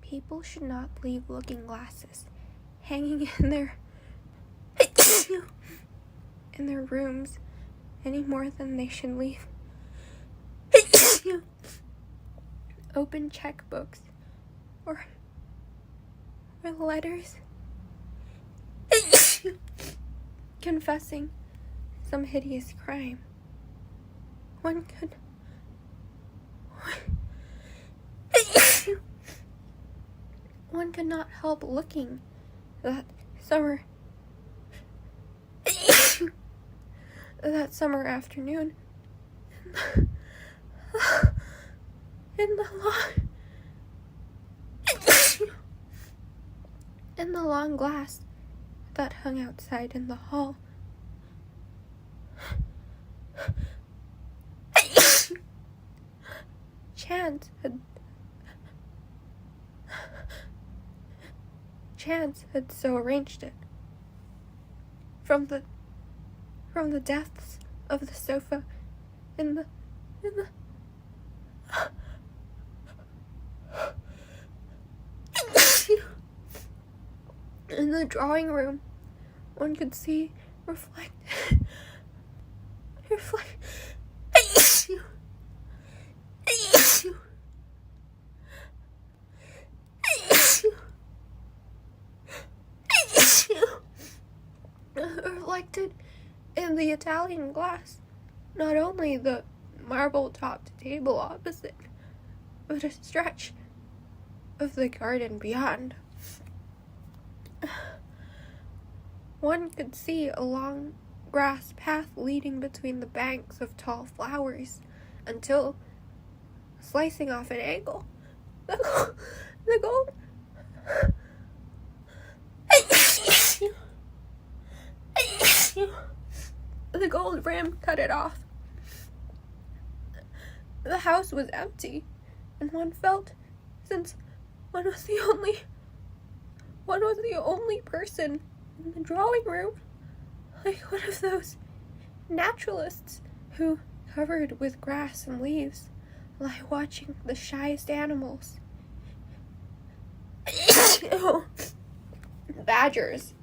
People should not leave looking glasses hanging in their rooms any more than they should leave open checkbooks or letters confessing some hideous crime. One could not help looking that summer afternoon in the long glass that hung outside in the hall. Chance had so arranged it. From the depths of the sofa in the drawing room, one could see reflected in the Italian glass not only the marble-topped table opposite, but a stretch of the garden beyond. One could see a long grass path leading between the banks of tall flowers until, slicing off an angle, the gold rim cut it off. The house was empty, and one felt, since one was the only person in the drawing room, like one of those naturalists who, covered with grass and leaves, lie watching the shyest animals. Badgers,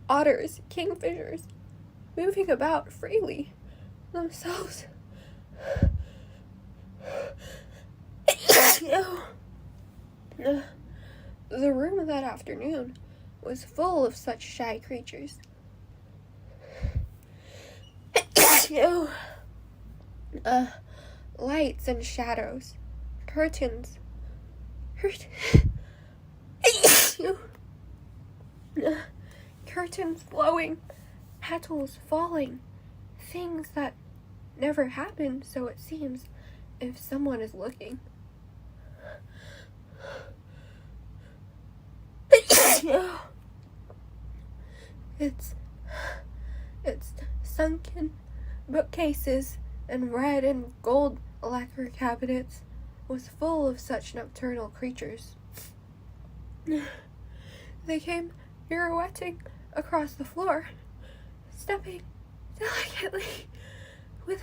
otters, kingfishers, moving about freely themselves. The room that afternoon was full of such shy creatures. Lights and shadows, curtains blowing, petals falling, things that never happen, so it seems, if someone is looking. It's sunken bookcases and red and gold lacquer cabinets was full of such nocturnal creatures. They came pirouetting across the floor, stepping delicately with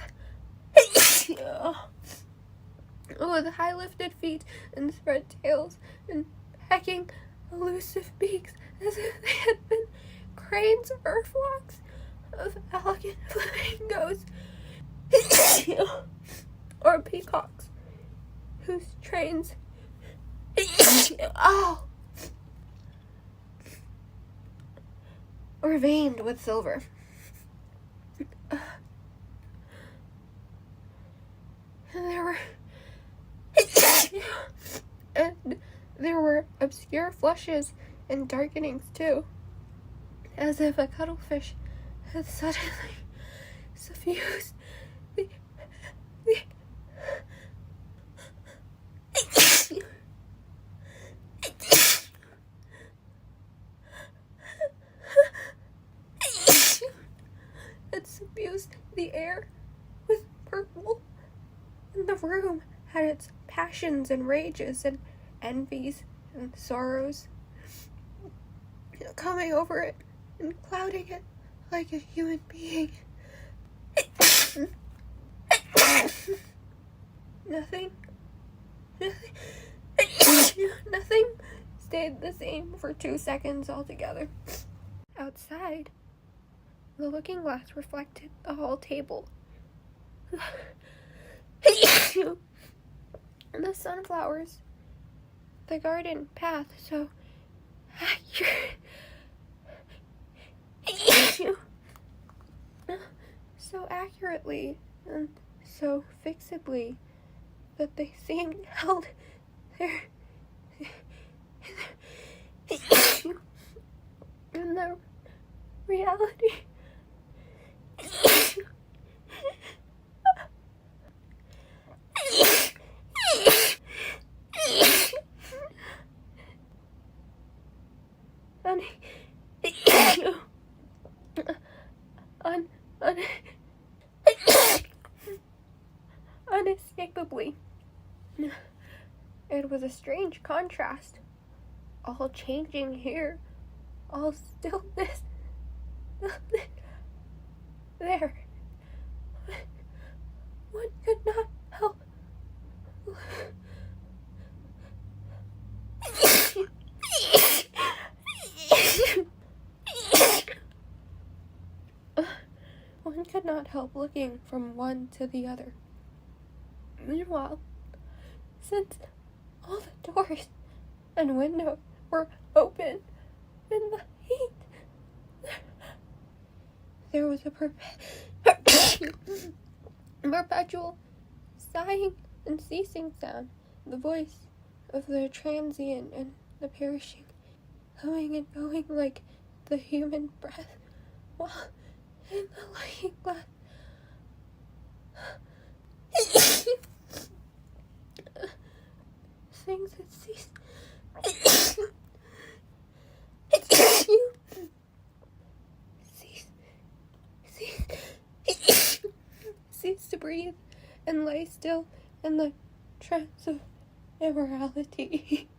high lifted feet and spread tails, and pecking elusive beaks as if they had been cranes or flocks of elegant flamingos or peacocks whose trains were veined with silver. And there were obscure flushes and darkenings too, as if a cuttlefish had suddenly suffused the air with purple, and the room had its passions and rages and envies and sorrows coming over it and clouding it like a human being. Nothing stayed the same for 2 seconds altogether. Outside, the looking glass reflected the hall table. The sunflowers, the garden path, so accurate. So accurately and so fixedly that they seemed held there in the reality. Unescapably. It was a strange contrast. All changing here. All stillness. There. One could not help. One could not help looking from one to the other. Meanwhile, since all the doors and windows were open in the heat, there was a perpetual sighing and ceasing sound, the voice of the transient and the perishing, coming and going like the human breath, while in the looking glass things had ceased. Cease to breathe and lay still in the trance of immorality.